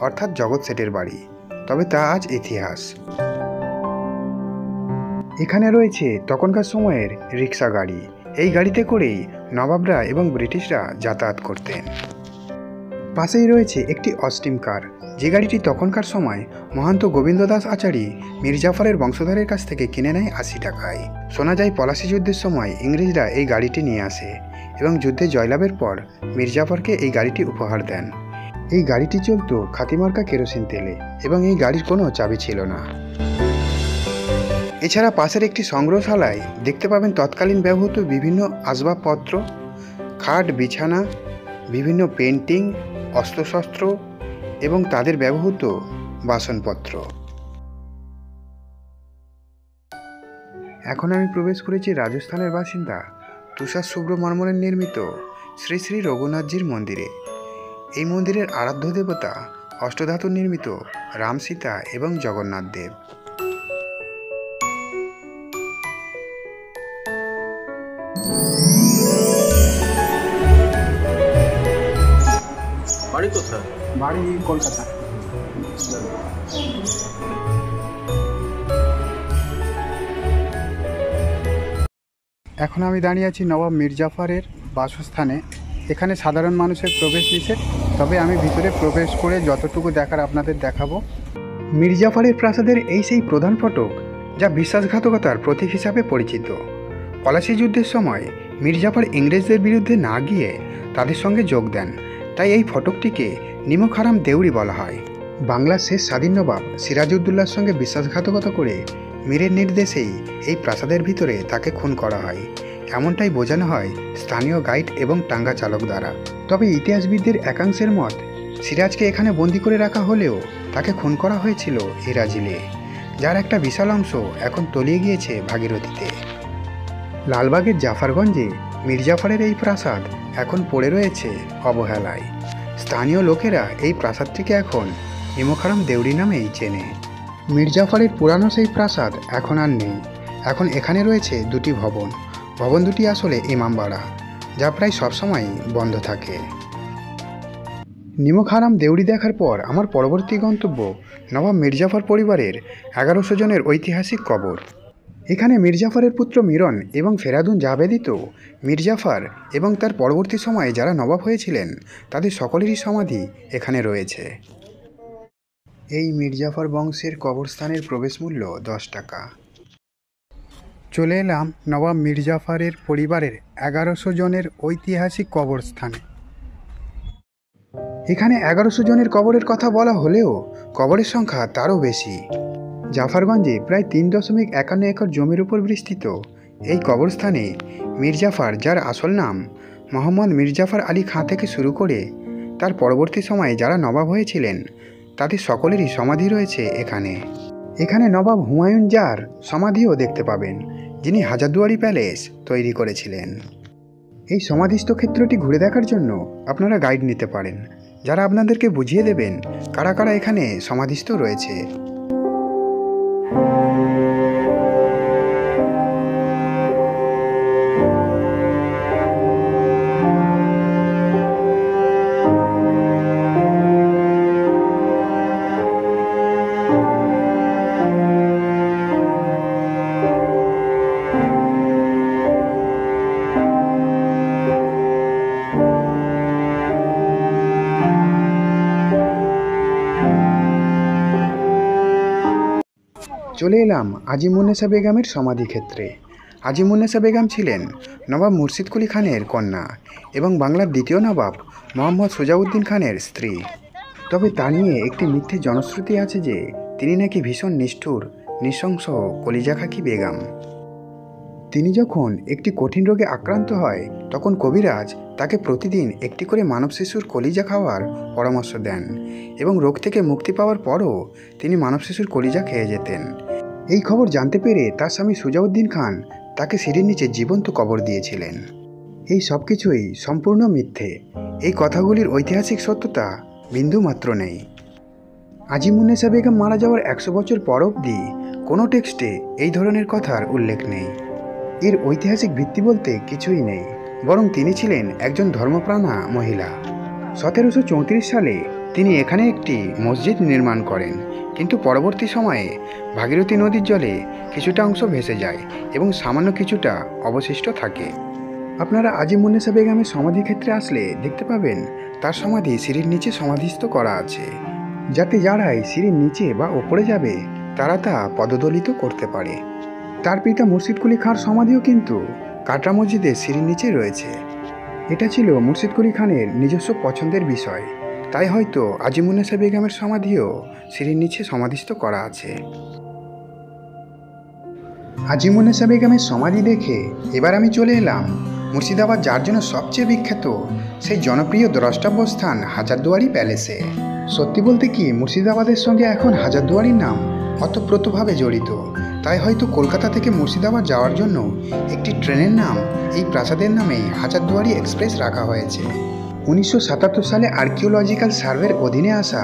অর্থাৎ জগৎ শেঠের বাড়ি। তবে তা আজ ইতিহাস। এখানে রয়েছে তখনকার সময়ের রিক্সা গাড়ি। এই গাড়িতে করেই নবাবরা এবং ব্রিটিশরা যাতায়াত করতেন। পাশেই রয়েছে একটি অস্টিম কার, যে গাড়িটি তখনকার সময় মহান্ত গোবিন্দ দাস আচার্য মির্জাফরের বংশধরের কাছ থেকে কিনে নেয় 80 টাকায়। শোনা যায় পলাশী যুদ্ধের সময় ইংরেজরা এই গাড়িটি নিয়ে আসে এবং যুদ্ধে জয়লাভের পর মির্জাফরকে এই গাড়িটি উপহার দেন। এই গাড়িটি চলত খাতিমার্কা কেরোসিন তেলে এবং এই গাড়ির কোনো চাবি ছিল না। এছাড়া পাশের একটি সংগ্রহশালায় দেখতে পাবেন তৎকালীন ব্যবহৃত বিভিন্ন আসবাবপত্র, খাট, বিছানা, বিভিন্ন পেন্টিং, অস্ত্রশস্ত্র এবং তাদের ব্যবহৃত বাসনপত্র। এখন আমি প্রবেশ করেছি রাজস্থানের বাসিন্দা তুষার সুব্রমণ্যমের নির্মিত শ্রী শ্রী রঘুনাথজির মন্দিরে। এই মন্দিরের আরাধ্য দেবতা অষ্টধাতু নির্মিত রাম, সীতা এবং জগন্নাথ দেব। বাড়ি কোথায়? বাড়ি কলকাতা। এখন আমি দাঁড়িয়ে আছি নবাব মির্জাফরের বাসস্থানে। এখানে সাধারণ মানুষের প্রবেশ নিষেধ, তবে আমি ভিতরে প্রবেশ করে যতটুকু দেখার আপনাদের দেখাবো। মির্জাফরের প্রাসাদের এই সেই প্রধান ফটক, যা বিশ্বাসঘাতকতার প্রতীক হিসাবে পরিচিত। পলাশী যুদ্ধের সময় মির্জাফর ইংরেজদের বিরুদ্ধে না গিয়ে তাদের সঙ্গে যোগ দেন, তাই এই ফটকটিকে নিমকহারাম দেউড়ি বলা হয়। বাংলার শেষ স্বাধীন নবাব সিরাজউদ্দৌলার সঙ্গে বিশ্বাসঘাতকতা করে মীরের নির্দেশেই এই প্রাসাদের ভিতরে তাকে খুন করা হয়, এমনটাই বোঝানো হয় স্থানীয় গাইড এবং টাঙ্গা চালক দ্বারা। তবে ইতিহাসবিদদের একাংশের মত, সিরাজকে এখানে বন্দি করে রাখা হলেও তাকে খুন করা হয়েছিল হেরাজিলে, যার একটা বিশাল অংশ এখন তলিয়ে গিয়েছে ভাগীরথীতে। লালবাগের জাফরগঞ্জে মির্জাফরের এই প্রাসাদ এখন পড়ে রয়েছে অবহেলায়। স্থানীয় লোকেরা এই প্রাসাদটিকে এখন নিমকহারাম দেউড়ি নামেই চেনে। মির্জাফরের পুরানো সেই প্রাসাদ এখন আর নেই। এখন এখানে রয়েছে 2টি ভবন। ভবন দুটি আসলে ইমামবাড়া, যা প্রায় সবসময়ই বন্ধ থাকে। নিমকহারাম দেউড়ি দেখার পর আমার পরবর্তী গন্তব্য নবাব মির্জাফর পরিবারের 1100 জনের ঐতিহাসিক কবর। এখানে মির্জাফরের পুত্র মিরন এবং ফেরাদুন জাবেদিত মির্জাফর এবং তার পরবর্তী সময়ে যারা নবাব হয়েছিলেন তাদের সকলেরই সমাধি এখানে রয়েছে। এই মির্জাফর বংশের কবরস্থানের প্রবেশ মূল্য 10 টাকা। চলে এলাম নবাব মির্জাফরের পরিবারের 1100 জনের ঐতিহাসিক কবরস্থানে। এখানে 1100 জনের কবরের কথা বলা হলেও কবরের সংখ্যা তারও বেশি। জাফরগঞ্জে প্রায় 3.51 একর জমির উপর বিস্তৃত এই কবরস্থানে মির্জাফর, যার আসল নাম মোহাম্মদ মির্জাফর আলী খাঁ থেকে শুরু করে তার পরবর্তী সময়ে যারা নবাব হয়েছিলেন তাদের সকলেরই সমাধি রয়েছে এখানে। এখানে নবাব হুমায়ুন জার সমাধিও দেখতে পাবেন, যিনি হাজারদুয়ারি প্যালেস তৈরি করেছিলেন। এই সমাধিস্থ ক্ষেত্রটি ঘুরে দেখার জন্য আপনারা গাইড নিতে পারেন। যারা আপনাদেরকে বুঝিয়ে দেবেন কারা কারা এখানে সমাধিস্থ রয়েছে। চলে এলাম আজিমুন্নেসা বেগমের সমাধিক্ষেত্রে। আজিমুন্নেসা বেগম ছিলেন নবাব মুর্শিদ কুলি খানের কন্যা এবং বাংলার দ্বিতীয় নবাব মোহাম্মদ সুজাউদ্দিন খানের স্ত্রী। তবে তা নিয়ে একটি মিথ্যে জনশ্রুতি আছে যে তিনি নাকি ভীষণ নিষ্ঠুর, নৃশংস কলিজাখাকি বেগম। তিনি যখন একটি কঠিন রোগে আক্রান্ত হয় তখন কবিরাজ তাকে প্রতিদিন একটি করে মানব শিশুর কলিজা খাওয়ার পরামর্শ দেন এবং রোগ থেকে মুক্তি পাওয়ার পরও তিনি মানব শিশুর কলিজা খেয়ে যেতেন। এই খবর জানতে পেরে তার স্বামী সুজাউদ্দিন খান তাকে সিঁড়ির নিচে জীবন্ত কবর দিয়েছিলেন। এই সব কিছুই সম্পূর্ণ মিথ্যে। এই কথাগুলির ঐতিহাসিক সত্যতা বিন্দুমাত্র নেই। আজিমুন্নেসা বেগম মারা যাওয়ার 100 বছর পর অবধি কোনো টেক্সটে এই ধরনের কথার উল্লেখ নেই। এর ঐতিহাসিক ভিত্তি বলতে কিছুই নেই, বরং তিনি ছিলেন একজন ধর্মপ্রাণা মহিলা। 1734 সালে তিনি এখানে একটি মসজিদ নির্মাণ করেন, কিন্তু পরবর্তী সময়ে ভাগীরথী নদীর জলে কিছুটা অংশ ভেসে যায় এবং সামান্য কিছুটা অবশিষ্ট থাকে। আপনারা আজিমুন্নেসা বেগমের সমাধিক্ষেত্রে আসলে দেখতে পাবেন তার সমাধি সিঁড়ির নিচে সমাধিস্থ করা আছে, যাতে যারাই সিঁড়ির নিচে বা ওপরে যাবে তারা তা পদদলিত করতে পারে। তার পিতা মুর্শিদ কুলি খাঁর সমাধিও কিন্তু কাটরা মসজিদের সিঁড়ির নিচে রয়েছে। এটা ছিল মুর্শিদ কুলি খানের নিজস্ব পছন্দের বিষয়, তাই হয়তো আজিমুন্নেসা বেগমের সমাধিও সিঁড়ির নিচে সমাধিস্থ করা আছে। আজিমুন্নেসা বেগমের সমাধি দেখে এবার আমি চলে এলাম মুর্শিদাবাদ, যার জন্য সবচেয়ে বিখ্যাত সেই জনপ্রিয় দ্রষ্টব্যস্থান হাজারদুয়ারি প্যালেসে। সত্যি বলতে কি, মুর্শিদাবাদের সঙ্গে এখন হাজারদুয়ারির নাম অতপ্রতভাবে জড়িত, তাই হয়তো কলকাতা থেকে মুর্শিদাবাদ যাওয়ার জন্য একটি ট্রেনের নাম এই প্রাসাদের নামেই হাজারদুয়ারি এক্সপ্রেস রাখা হয়েছে। 1977 সালে আর্কিওলজিক্যাল সার্ভের অধীনে আসা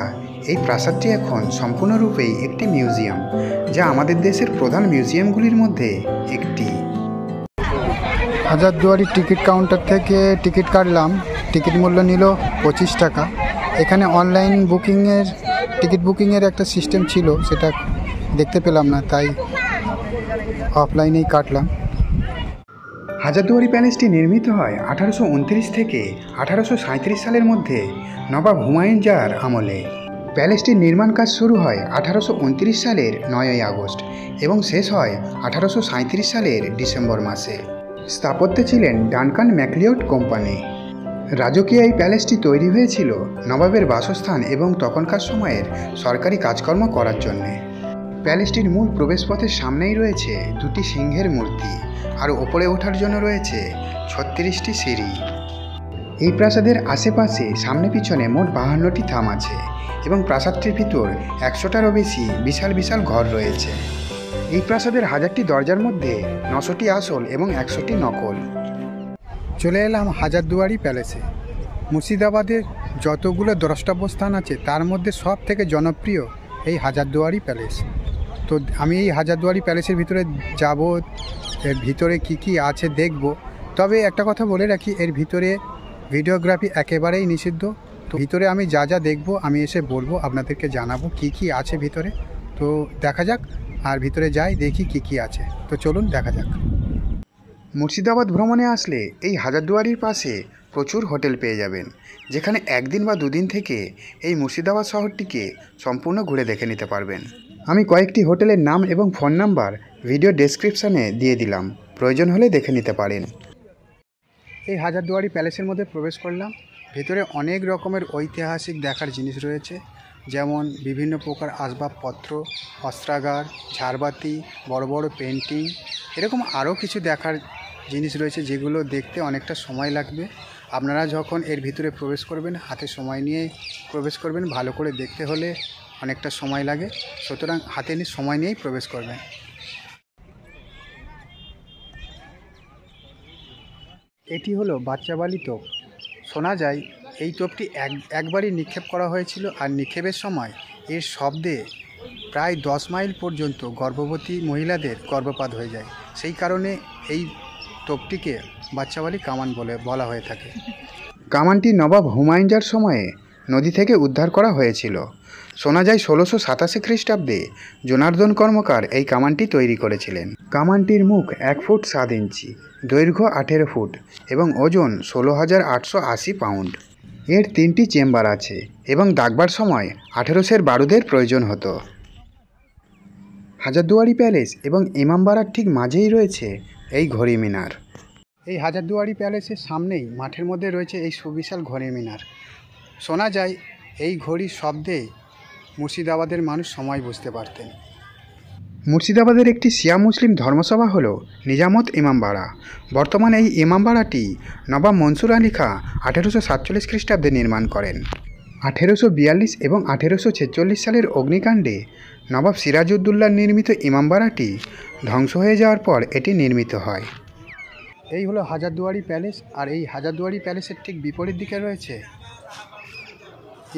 এই প্রাসাদটি এখন সম্পূর্ণরূপেই একটি মিউজিয়াম, যা আমাদের দেশের প্রধান মিউজিয়ামগুলির মধ্যে একটি। হাজারদুয়ারি টিকিট কাউন্টার থেকে টিকিট কাটলাম। টিকিট মূল্য নিল 25 টাকা। এখানে অনলাইন টিকিট বুকিংয়ের একটা সিস্টেম ছিল, সেটা দেখতে পেলাম না, তাই অফলাইনেই কাটলাম। হাজারদুয়ারি প্যালেসটি নির্মিত হয় 1829 থেকে 1837 সালের মধ্যে নবাব হুমায়ুন জাহর আমলে। প্যালেসটির নির্মাণ কাজ শুরু হয় 1829 সালের 9ই আগস্ট এবং শেষ হয় 1837 সালের ডিসেম্বর মাসে। স্থাপত্যে ছিলেন ডানকান ম্যাকলিওড কোম্পানি। রাজকীয় এই প্যালেসটি তৈরি হয়েছিল নবাবের বাসস্থান এবং তখনকার সময়ের সরকারি কাজকর্ম করার জন্যে। প্যালেসটির মূল প্রবেশপথের সামনেই রয়েছে দুটি সিংহের মূর্তি, আর ওপরে ওঠার জন্য রয়েছে 36টি সিঁড়ি। এই প্রাসাদের আশেপাশে সামনে পিছনে মোট 52টি থাম আছে এবং প্রাসাদটির ভিতর 100টারও বেশি বিশাল বিশাল ঘর রয়েছে। এই প্রাসাদের 1000টি দরজার মধ্যে 900টি আসল এবং 100টি নকল। চলে এলাম হাজারদুয়ারি প্যালেসে। মুর্শিদাবাদের যতগুলো দ্রষ্টব্যস্থান আছে তার মধ্যে সব থেকে জনপ্রিয় এই হাজারদুয়ারি প্যালেস। তো আমি এই হাজারদুয়ারি প্যালেসের ভিতরে যাব, এর ভিতরে কি কি আছে দেখব। তবে একটা কথা বলে রাখি, এর ভিতরে ভিডিওগ্রাফি একেবারেই নিষিদ্ধ। তো ভিতরে আমি যা যা দেখব আমি এসে বলবো, আপনাদেরকে জানাবো কি কি আছে ভিতরে। তো দেখা যাক, আর ভিতরে যাই দেখি কি কি আছে। তো চলুন দেখা যাক। মুর্শিদাবাদ ভ্রমণে আসলে এই হাজারদুয়ারির পাশে প্রচুর হোটেল পেয়ে যাবেন, যেখানে একদিন বা দুদিন থেকে এই মুর্শিদাবাদ শহরটিকে সম্পূর্ণ ঘুরে দেখে নিতে পারবেন। আমি কয়েকটি হোটেলের নাম এবং ফোন নাম্বার ভিডিও ডেসক্রিপশানে দিয়ে দিলাম, প্রয়োজন হলে দেখে নিতে পারেন। এই হাজারদুয়ারি প্যালেসের মধ্যে প্রবেশ করলাম। ভেতরে অনেক রকমের ঐতিহাসিক দেখার জিনিস রয়েছে, যেমন বিভিন্ন প্রকার আসবাবপত্র, অস্ত্রাগার, ঝাড়বাতি, বড় বড় পেন্টিং, এরকম আরও কিছু দেখার জিনিস রয়েছে, যেগুলো দেখতে অনেকটা সময় লাগবে। আপনারা যখন এর ভিতরে প্রবেশ করবেন হাতে সময় নিয়ে প্রবেশ করবেন, ভালো করে দেখতে হলে অনেকটা সময় লাগে, সুতরাং হাতে নিয়ে সময় নিয়েই প্রবেশ করবেন। এটি হলো বাচ্চা বালি তোপ। শোনা যায় এই তোপটি একবারই নিক্ষেপ করা হয়েছিল, আর নিক্ষেপের সময় এর শব্দে প্রায় 10 মাইল পর্যন্ত গর্ভবতী মহিলাদের গর্ভপাত হয়ে যায়। সেই কারণে এই তোপটিকে বাচ্চাবাড়ি কামান বলা হয়ে থাকে। কামানটি নবাব হুমায়ুনজার সময়ে নদী থেকে উদ্ধার করা হয়েছিল। শোনা যায় 1687 খ্রিস্টাব্দে জনার্দন কর্মকার এই কামানটি তৈরি করেছিলেন। কামানটির মুখ 1 ফুট 7 ইঞ্চি, দৈর্ঘ্য 18 ফুট এবং ওজন 16,880 পাউন্ড। এর 3টি চেম্বার আছে এবং দাগবার সময় 1800 বারুদের প্রয়োজন হতো। হাজারদুয়ারি প্যালেস এবং ইমামবাড়ার ঠিক মাঝেই রয়েছে এই ঘড়ি মিনার। এই হাজারদুয়ারি প্যালেসের সামনেই মাঠের মধ্যে রয়েছে এই সুবিশাল ঘড়ি মিনার। শোনা যায় এই ঘড়ির শব্দে মুর্শিদাবাদের মানুষ সময় বুঝতে পারতেন। মুর্শিদাবাদের একটি শিয়া মুসলিম ধর্মসভা হল নিজামত ইমামবাড়া। বর্তমানে এই ইমামবাড়াটি নবাব মনসুর আলী খাঁ 1847 খ্রিস্টাব্দে নির্মাণ করেন। 1842 এবং 1846 সালের অগ্নিকাণ্ডে নবাব সিরাজউদ্দৌলার নির্মিত ইমামবাড়াটি ধ্বংস হয়ে যাওয়ার পর এটি নির্মিত হয়। এই হলো হাজারদুয়ারি প্যালেস, আর এই হাজারদুয়ারি প্যালেসের ঠিক বিপরীত দিকে রয়েছে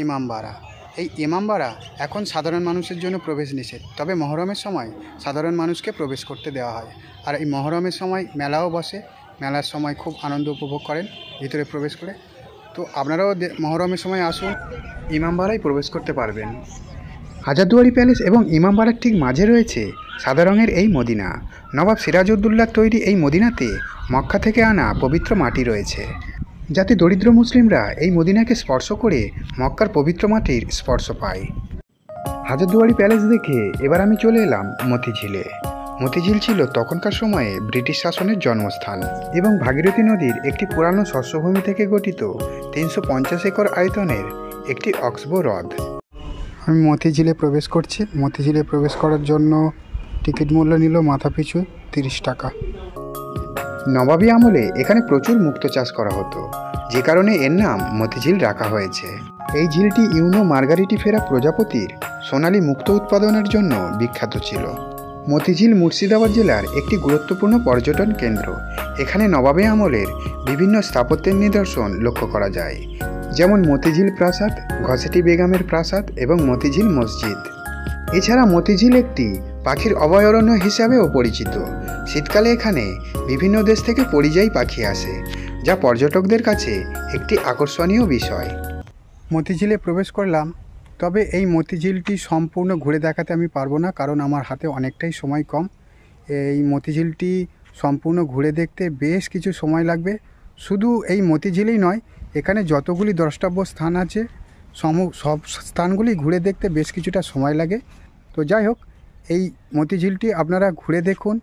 ইমামবাড়া। এই ইমামবাড়া এখন সাধারণ মানুষের জন্য প্রবেশ নিষেধ, তবে মহরমের সময় সাধারণ মানুষকে প্রবেশ করতে দেওয়া হয়। আর এই মহরমের সময় মেলাও বসে, মেলার সময় খুব আনন্দ উপভোগ করেন ভিতরে প্রবেশ করে। তো আপনারাও মহরমের সময় আসুন, ইমামবাড়ায় প্রবেশ করতে পারবেন। হাজারদুয়ারি প্যালেস এবং ইমামবাড়ার ঠিক মাঝে রয়েছে সাদা রঙের এই মদিনা। নবাব সিরাজউদ্দৌলার তৈরি এই মদিনাতে মক্কা থেকে আনা পবিত্র মাটি রয়েছে, যাতে দরিদ্র মুসলিমরা এই মদিনাকে স্পর্শ করে মক্কার পবিত্র মাটির স্পর্শ পায়। হাজারদুয়ারি প্যালেস দেখে এবার আমি চলে এলাম মতিঝিলে। মতিঝিল ছিল তখনকার সময়ে ব্রিটিশ শাসনের জন্মস্থান এবং ভাগীরথী নদীর একটি পুরানো শস্যভূমি থেকে গঠিত 350 একর আয়তনের একটি অক্সবো হ্রদ। আমি মতিঝিলে প্রবেশ করছি। মতিঝিলে প্রবেশ করার জন্য টিকিট মূল্য নিল মাথাপিছু 30 টাকা। নবাবী আমলে এখানে প্রচুর মুক্ত চাষ করা হতো, যে কারণে এর নাম মতিঝিল রাখা হয়েছে। এই ঝিলটি ইউনো মার্গারিটিফেরা প্রজাপতির সোনালী মুক্ত উৎপাদনের জন্য বিখ্যাত ছিল। মতিঝিল মুর্শিদাবাদ জেলার একটি গুরুত্বপূর্ণ পর্যটন কেন্দ্র। এখানে নবাবী আমলের বিভিন্ন স্থাপত্যের নিদর্শন লক্ষ্য করা যায়, যেমন মতিঝিল প্রাসাদ, ঘসেটি বেগমের প্রাসাদ এবং মতিঝিল মসজিদ। এছাড়া মতিঝিল একটি পাখির অভয়ারণ্য হিসাবেও পরিচিত। শীতকালে এখানে বিভিন্ন দেশ থেকে পরিযায়ী পাখি আসে, যা পর্যটকদের কাছে একটি আকর্ষণীয় বিষয়। মতিঝিলে প্রবেশ করলাম, তবে এই মতিঝিলটি সম্পূর্ণ ঘুরে দেখাতে আমি পারবো না, কারণ আমার হাতে অনেকটাই সময় কম। এই মতিঝিলটি সম্পূর্ণ ঘুরে দেখতে বেশ কিছু সময় লাগবে। শুধু এই মতিঝিলেই নয়, এখানে যতগুলি দ্রষ্টব্য স্থান আছে সব স্থানগুলি ঘুরে দেখতে বেশ কিছুটা সময় লাগে। তো যাই হোক, এই মতিঝিলটি আপনারা ঘুরে দেখুন।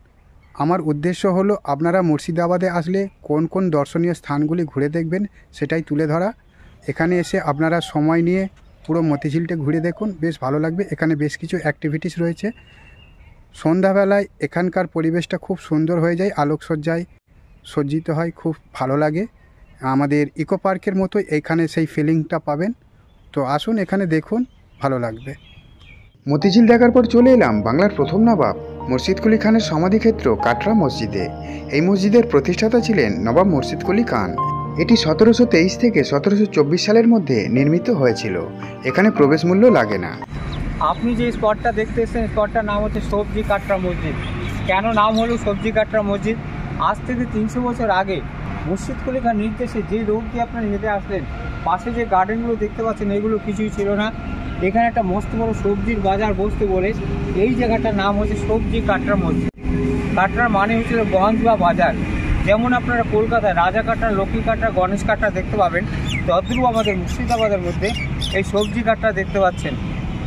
আমার উদ্দেশ্য হলো আপনারা মুর্শিদাবাদে আসলে কোন কোন দর্শনীয় স্থানগুলি ঘুরে দেখবেন সেটাই তুলে ধরা। এখানে এসে আপনারা সময় নিয়ে পুরো মতিঝিলটা ঘুরে দেখুন, বেশ ভালো লাগবে। এখানে বেশ কিছু অ্যাক্টিভিটিস রয়েছে। সন্ধ্যাবেলায় এখানকার পরিবেশটা খুব সুন্দর হয়ে যায়, আলোকসজ্জায় সজ্জিত হয়, খুব ভালো লাগে। আমাদের ইকো পার্কের মতো এইখানে সেই ফিলিংটা পাবেন। তো আসুন, এখানে দেখুন, ভালো লাগবে। মতিঝিল দেখার পর চলে এলাম বাংলার প্রথম নবাব মুর্শিদ কুলি খানের সমাধিক্ষেত্র কাটরা মসজিদে। এই মসজিদের প্রতিষ্ঠাতা ছিলেন নবাব মুর্শিদ কুলি খান। এটি 1723 থেকে 1724 সালের মধ্যে নির্মিত হয়েছিল। এখানে প্রবেশ মূল্য লাগে না। আপনি যে স্পটটা দেখতে এসেছেন, স্পটটার নাম হচ্ছে সবজি কাটরা মসজিদ। কেন নাম হলো সবজি কাটরা মসজিদ? আজ থেকে 300 বছর আগে মুর্শিদ কুলি খান নির্দেশে যে রোড দিয়ে আপনারা হেঁটে আসলেন, পাশে যে গার্ডেনগুলো দেখতে পাচ্ছেন, এগুলো কিছুই ছিল না। এখানে একটা মস্ত বড় সবজির বাজার বসতে বলে এই জায়গাটার নাম হচ্ছে সবজি কাটরা মসজিদ। কাটরার মানে হচ্ছিল গঞ্জ বা বাজার। যেমন আপনারা কলকাতায় রাজা কাটরা, লক্ষ্মী কাটরা, গণেশ কাটরা দেখতে পাবেন, তদ্রূপ আমাদের মুর্শিদাবাদের মধ্যে এই সবজি কাটরা দেখতে পাচ্ছেন।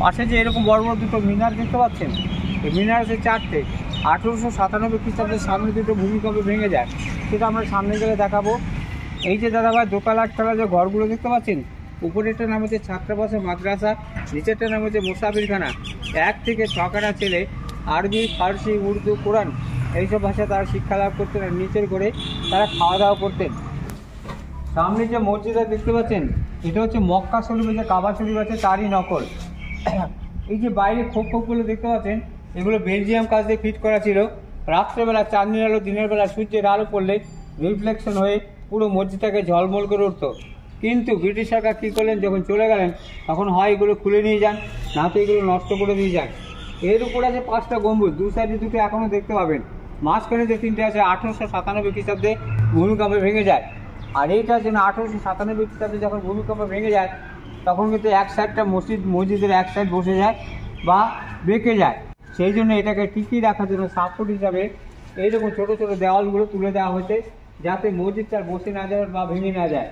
পাশে যে এরকম বড় বড় দুটো মিনার দেখতে পাচ্ছেন, এই মিনার হচ্ছে 4টে। 1897 খ্রিস্টাব্দের সামনে দুটো ভূমিকম্পে ভেঙে যায়, সেটা আমরা সামনে গেলে দেখাবো। এই যে দাদাভাই দোতলা আটতলা যে ঘরগুলো দেখতে পাচ্ছেন, উপরেরটার নাম হচ্ছে ছাত্রাবাসা মাদ্রাসা, নিচেরটার নাম হচ্ছে মুসাফিরখানা। 1 থেকে 6 কাটা ছেলে আরবি, ফার্সি, উর্দু, কোরআন এইসব ভাষায় তারা শিক্ষা লাভ করতেন, আর নিচের করে তারা খাওয়া দাওয়া করতেন। সামনে যে মসজিদটা দেখতে পাচ্ছেন, এটা হচ্ছে মক্কা শরীফে যে কাবা শরীফ আছে তারই নকল। এই যে বাইরে খোপগুলো দেখতে পাচ্ছেন, এগুলো বেলজিয়াম কাজ দিয়ে ফিট করা ছিল। রাত্রেবেলা চাঁদনির আলো, দিনের বেলা সূর্যের আলো পড়লে রিফ্লেকশন হয়ে পুরো মসজিদটাকে ঝলমল করে উঠতো। কিন্তু ব্রিটিশ সরকার কী করলেন, যখন চলে গেলেন তখন হয় এগুলো খুলে নিয়ে যান, না তো এগুলো নষ্ট করে দিয়ে যান। এর উপর আছে 5টা গম্বুজ, দু সাইডে দুটো এখনও দেখতে পাবেন। মাঝখানে যে 3টে আছে 1897 খ্রিস্টাব্দে ভূমিকম্পে ভেঙে যায়। আর এইটার জন্য 1897 খ্রিস্টাব্দে যখন ভূমিকম্পে ভেঙে যায় তখন কিন্তু এক সাইডটা মসজিদের এক সাইড বসে যায় বা বেঁকে যায়। সেই জন্য এটাকে টিকিয়ে রাখার জন্য সাপোর্ট হিসাবে এইরকম ছোটো ছোটো দেওয়ালগুলো তুলে দেওয়া হয়েছে, যাতে মসজিদটা বসে না যায় বা ভেঙে না যায়।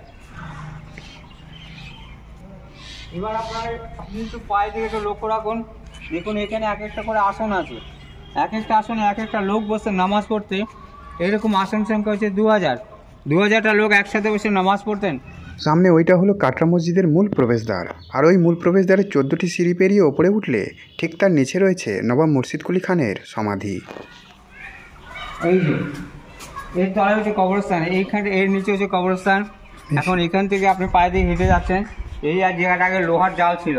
এবার আপনি একটু পায়ে দিকে একটু লক্ষ্য রাখুন, দেখুন এখানে এক একটা করে আসন আছে, এক একটা আসনে এক একটা লোক বসে নামাজ পড়তে। এরকম আসন সংখ্যা হচ্ছে 2000টা লোক একসাথে বসে নামাজ পড়তেন। সামনে ওইটা হলো কাটরা মসজিদের মূল প্রবেশদ্বার, আর ওই মূল প্রবেশদ্বারের 14টি সিঁড়ি পেরিয়ে ওপরে উঠলে ঠিক তার নিচে রয়েছে নবাব মুর্শিদ কুলি খানের সমাধি। এই যে এর তলায় হচ্ছে কবরস্থান, এইখানে এর নিচে হচ্ছে কবরস্থান। এখন এখান থেকে আপনি পায়ে দিয়ে হেঁটে যাচ্ছেন। এই আর জায়গাটা আগে লোহার জাল ছিল,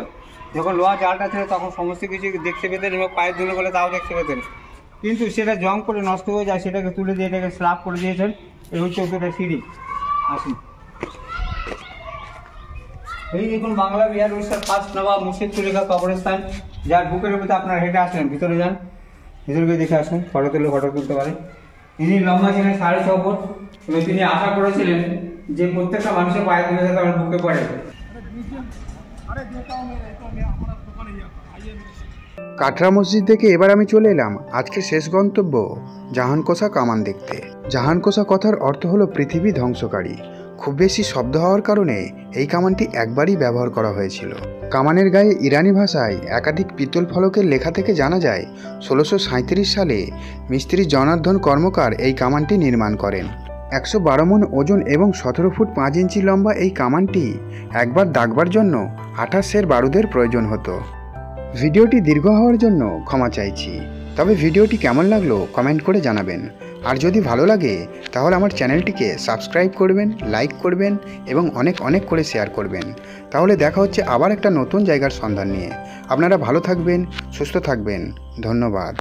যখন লোহার জালটা ছিল তখন সমস্ত কিছু দেখতে পেতেন এবং পায়ের ধুলো বলে তাও দেখতে পেতেন, কিন্তু সেটা জং করে নষ্ট হয়ে যায়, সেটাকে তুলে দিয়ে এটাকে স্ল্যাব করে দিয়েছেন। এই হচ্ছে ওটা সিঁড়ি। আসুন, এই দেখুন বাংলা বিহার উড়িষ্যার ফার্স্ট নবাব মুর্শিদ কুলি খাঁ কবরস্থান, যার বুকের উপরে আপনার হেঁটে আসলেন। ভিতরে যান, ভিতরে গিয়ে দেখে আসুন, ফটো তুলতে পারে। ইনি লম্বা ছিলেন 6.5 ফুট এবং তিনি আশা করেছিলেন যে প্রত্যেকটা মানুষের পায়ে তুলে যাতে আমার বুকে পড়ে। কাটরা মসজিদ থেকে এবার আমি চলে এলাম আজকের শেষ গন্তব্য জাহানকোষা কামান দেখতে। জাহানকোষা কথার অর্থ হলো পৃথিবী ধ্বংসকারী। খুব বেশি শব্দ হওয়ার কারণে এই কামানটি একবারই ব্যবহার করা হয়েছিল। কামানের গায়ে ইরানি ভাষায় একাধিক পিতল ফলকের লেখা থেকে জানা যায় 1637 সালে মিস্ত্রি জনার্দন কর্মকার এই কামানটি নির্মাণ করেন। 112 মণ ওজন এবং 17 ফুট 5 ইঞ্চি লম্বা এই কামানটি একবার দাগবার জন্য 28 সের বারুদের প্রয়োজন হতো। ভিডিওটি দীর্ঘ হওয়ার জন্য ক্ষমা চাইছি, তবে ভিডিওটি কেমন লাগলো কমেন্ট করে জানাবেন। আর যদি ভালো লাগে তাহলে আমার চ্যানেলটিকে সাবস্ক্রাইব করবেন, লাইক করবেন এবং অনেক অনেক করে শেয়ার করবেন। তাহলে দেখা হচ্ছে আবার একটা নতুন জায়গার সন্ধান নিয়ে। আপনারা ভালো থাকবেন, সুস্থ থাকবেন। ধন্যবাদ।